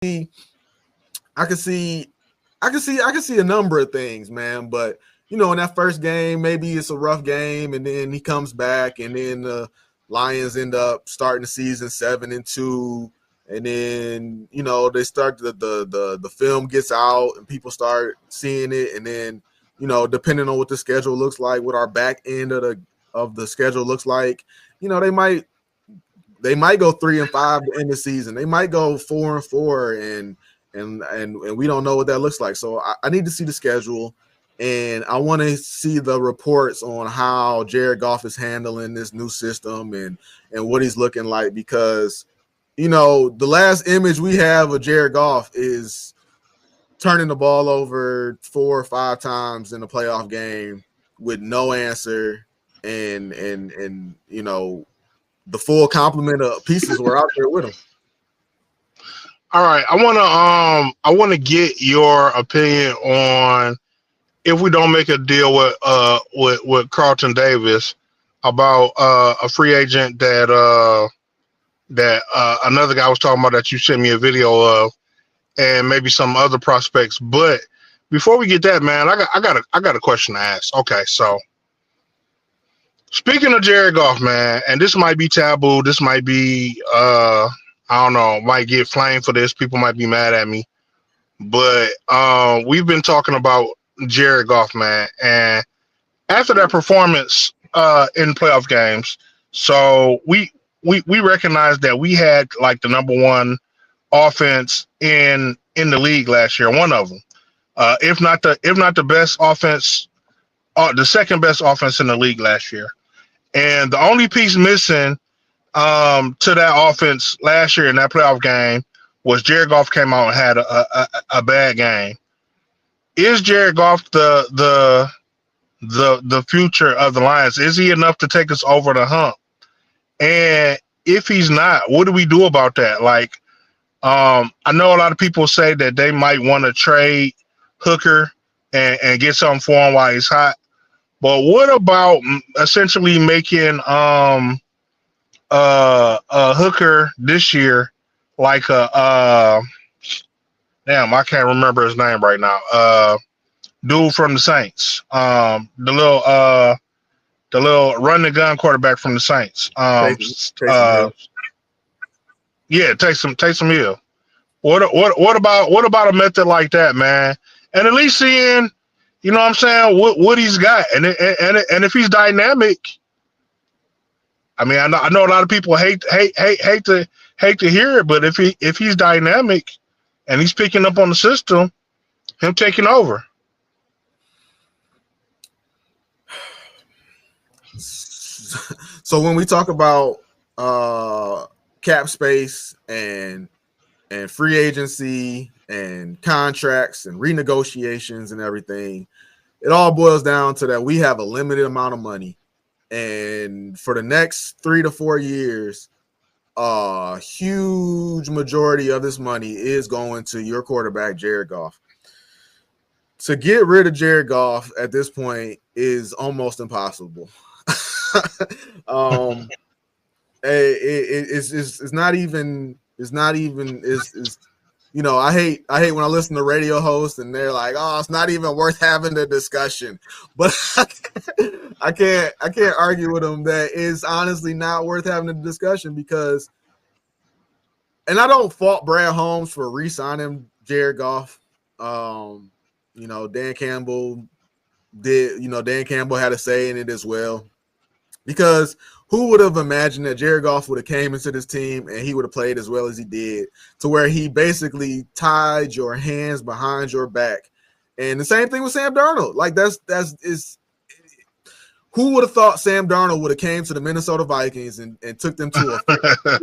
I can see, I can see a number of things, man. But in that first game, maybe it's a rough game, and then he comes back, and then the Lions end up starting the season 7-2, and then they start the film gets out, and people start seeing it, and then depending on what the schedule looks like, what our back end of the schedule looks like, they might go 3-5 to end the season. They might go 4-4, and we don't know what that looks like. So I need to see the schedule, and I want to see the reports on how Jared Goff is handling this new system and what he's looking like, because the last image we have of Jared Goff is turning the ball over 4 or 5 times in a playoff game with no answer, and the full complement of pieces were out there with him. All right, I wanna get your opinion on if we don't make a deal with Carlton Davis about a free agent that another guy was talking about that you sent me a video of, and maybe some other prospects. But before we get that, man, I got a question to ask. Okay, so speaking of Jared Goff, man, and this might be taboo, this might be I don't know, might get flamed for this. People might be mad at me, but we've been talking about Jared Goff, man, and after that performance in playoff games, so we recognized that we had like the number one offense in the league last year, one of them, if not the best offense, the second best offense in the league last year, and the only piece missing to that offense last year in that playoff game was Jared Goff came out and had a bad game. Is Jared Goff the future of the Lions? Is he enough to take us over the hump? And if he's not, what do we do about that? Like, I know a lot of people say that they might want to trade Hooker and get something for him while he's hot. But what about essentially making Hooker this year like a damn, I can't remember his name right now. Dude from the Saints. The little run the gun quarterback from the Saints. Yeah, Taysom Hill. What about a method like that, man? And at least seeing, you know what I'm saying, what he's got, and if he's dynamic. I mean, I know a lot of people hate to hear it, but if he's dynamic and he's picking up on the system, him taking over. So when we talk about cap space and free agency and contracts and renegotiations and everything, it all boils down to that we have a limited amount of money. And for the next 3 to 4 years, a huge majority of this money is going to your quarterback, Jared Goff. To get rid of Jared Goff at this point is almost impossible. It's not even I hate when I listen to radio hosts and they're like, oh, it's not even worth having the discussion. But I can't argue with them that it's honestly not worth having the discussion, because, and I don't fault Brad Holmes for re-signing Jared Goff. Dan Campbell had a say in it as well, because who would have imagined that Jared Goff would have came into this team and he would have played as well as he did, to where he basically tied your hands behind your back. And the same thing with Sam Darnold. Like who would have thought Sam Darnold would have came to the Minnesota Vikings and took them to a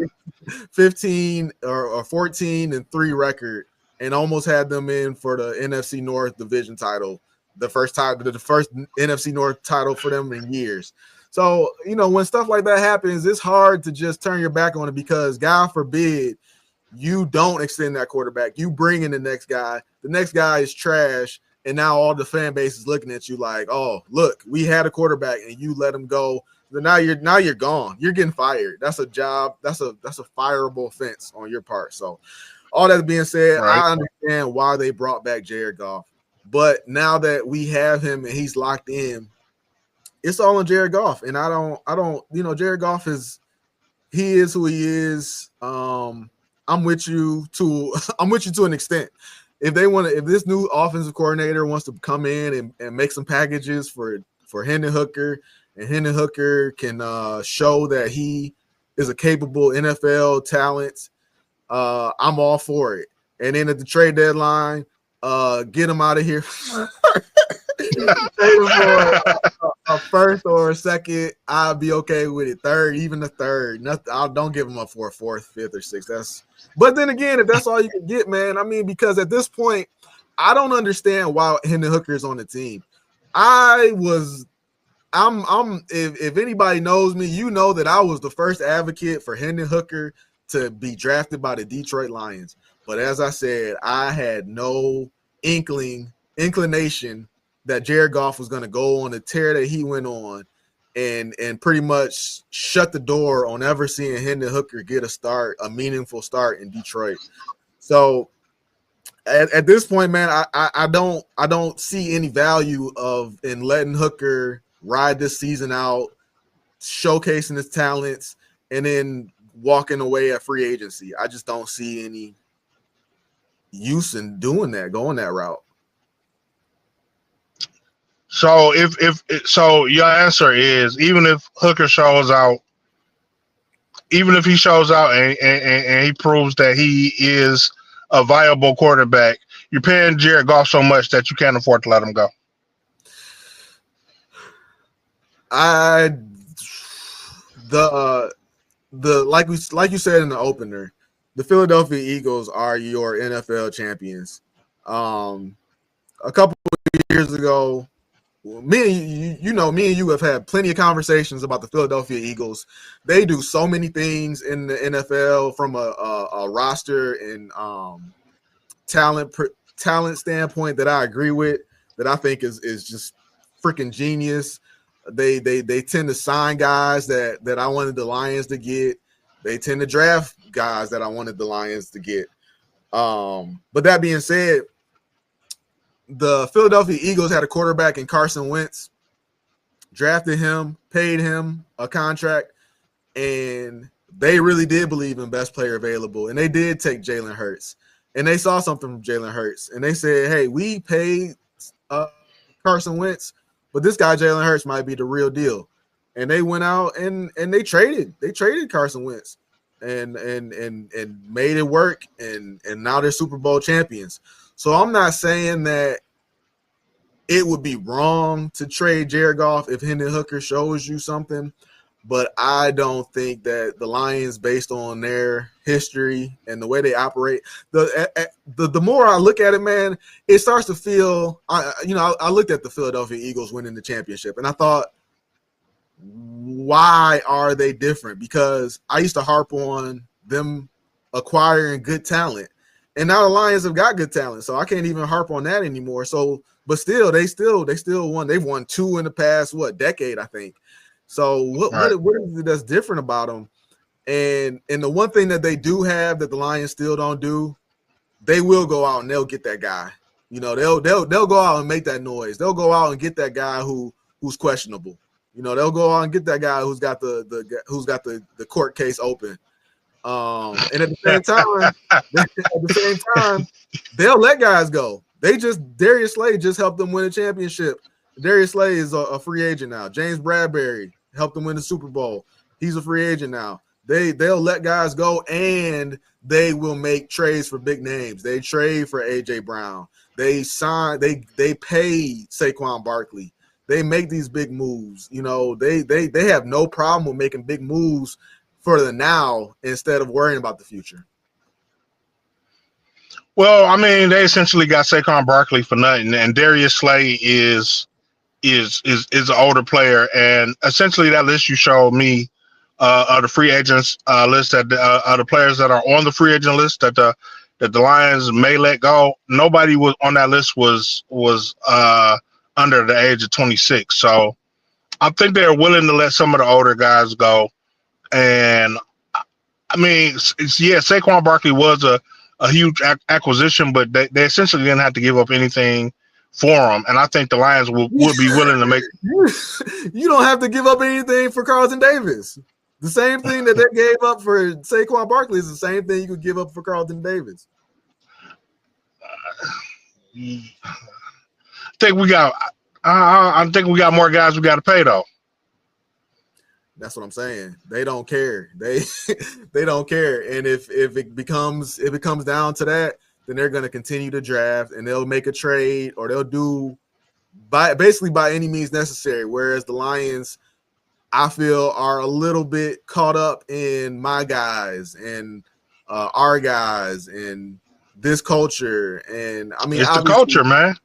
15 or 14-3 record and almost had them in for the NFC North division title, the first NFC North title for them in years. So, when stuff like that happens, it's hard to just turn your back on it, because God forbid you don't extend that quarterback. You bring in the next guy. The next guy is trash. And now all the fan base is looking at you like, oh, look, we had a quarterback and you let him go. Now you're gone. You're getting fired. That's a job. That's a fireable offense on your part. So all that being said, Right. I understand why they brought back Jared Goff. But now that we have him and he's locked in, it's all on Jared Goff. And I don't, Jared Goff is who he is. I'm with you to I'm with you to an extent. If this new offensive coordinator wants to come in and make some packages for Hendon Hooker, and Hendon Hooker can show that he is a capable NFL talent, I'm all for it. And then at the trade deadline, get him out of here. For a first or a second, I'll be okay with it. Third, even the third, nothing. I don't give him up for a fourth, fifth, or sixth. But then again, if that's all you can get, man, I mean, because at this point, I don't understand why Hendon Hooker is on the team. If anybody knows me, you know that I was the first advocate for Hendon Hooker to be drafted by the Detroit Lions. But as I said, I had no inclination that Jared Goff was going to go on the tear that he went on and pretty much shut the door on ever seeing Hendon Hooker get a meaningful start in Detroit. So at this point, man, I don't see any value in letting Hooker ride this season out, showcasing his talents, and then walking away at free agency. I just don't see any use in doing that, going that route. So so your answer is, even if Hooker shows out, even if he shows out and he proves that he is a viable quarterback, you're paying Jared Goff so much that you can't afford to let him go. Like you said in the opener, the Philadelphia Eagles are your NFL champions. A couple of years ago, me and you have had plenty of conversations about the Philadelphia Eagles. They do so many things in the NFL from a roster and talent standpoint that I agree with, that I think is just freaking genius. They tend to sign guys that I wanted the Lions to get. They tend to draft guys that I wanted the Lions to get. But that being said, the Philadelphia Eagles had a quarterback in Carson Wentz, drafted him, paid him a contract, and they really did believe in best player available. And they did take Jalen Hurts. And they saw something from Jalen Hurts. And they said, hey, we paid Carson Wentz, but this guy Jalen Hurts might be the real deal. And they went out and they traded Carson Wentz and made it work, and now they're Super Bowl champions. So I'm not saying that it would be wrong to trade Jared Goff if Hendon Hooker shows you something, but I don't think that the Lions, based on their history and the way they operate, the more I look at it, man, it starts to feel. I looked at the Philadelphia Eagles winning the championship, and I thought, why are they different? Because I used to harp on them acquiring good talent. And now the Lions have got good talent, so I can't even harp on that anymore. So, but still, they still won. They've won 2 in the past decade, I think. So what is it that's different about them? And the one thing that they do have that the Lions still don't do, they will go out and they'll get that guy. They'll go out and make that noise. They'll go out and get that guy who's questionable. They'll go out and get that guy who's got the court case open. And at the same time, they'll let guys go. Darius Slay just helped them win a championship. Darius Slay is a free agent now. James Bradbury helped them win the Super Bowl. He's a free agent now. They'll let guys go, and they will make trades for big names. They trade for AJ Brown. They pay Saquon Barkley. They make these big moves. They have no problem with making big moves for the now instead of worrying about the future. Well, I mean, they essentially got Saquon Barkley for nothing, and Darius Slay is an older player, and essentially that list you showed me of the free agents list that the players that are on the free agent list that the Lions may let go. Nobody was on that list was under the age of 26, so I think they're willing to let some of the older guys go. And I mean, Saquon Barkley was a a huge acquisition, but they essentially didn't have to give up anything for him. And I think the Lions would be willing to make. You don't have to give up anything for Carlton Davis. The same thing that they gave up for Saquon Barkley is the same thing you could give up for Carlton Davis. I think we got more guys we got to pay though. That's what I'm saying. They don't care. They don't care. And if it comes down to that, then they're going to continue to draft and they'll make a trade or they'll do by any means necessary. Whereas the Lions, I feel, are a little bit caught up in my guys and our guys and this culture. And I mean, it's the culture, man.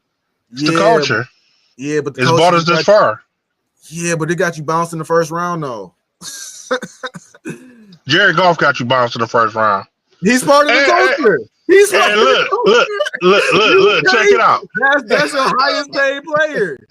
It's the culture. Yeah, but it's brought us this far. Yeah, but it got you bounced in the first round, though. Jared Goff got you bounced in the first round. He's part of the culture. Look, check it out. That's your highest paid player.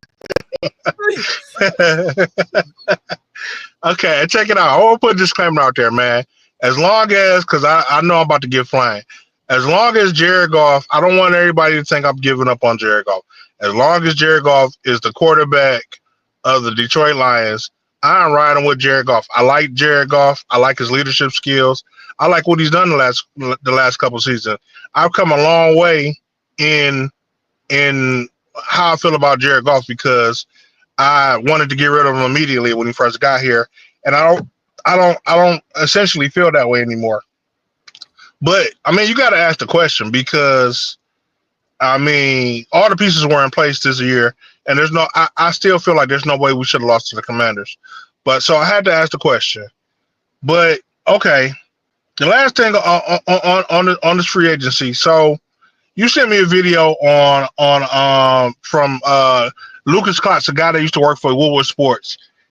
Okay, check it out. I want to put a disclaimer out there, man. As long as, because I know I'm about to get flying. As long as Jared Goff, I don't want everybody to think I'm giving up on Jared Goff. As long as Jared Goff is the quarterback of the Detroit Lions, I'm riding with Jared Goff. I like Jared Goff. I like his leadership skills. I like what he's done the last couple of seasons. I've come a long way in how I feel about Jared Goff because I wanted to get rid of him immediately when he first got here, and I don't essentially feel that way anymore. But I mean, you got to ask the question because I mean, all the pieces were in place this year, and I still feel like there's no way we should have lost to the Commanders. But so I had to ask the question. But okay, the last thing on this free agency. So you sent me a video from Lucas Klotz, a guy that used to work for Woodward Sports,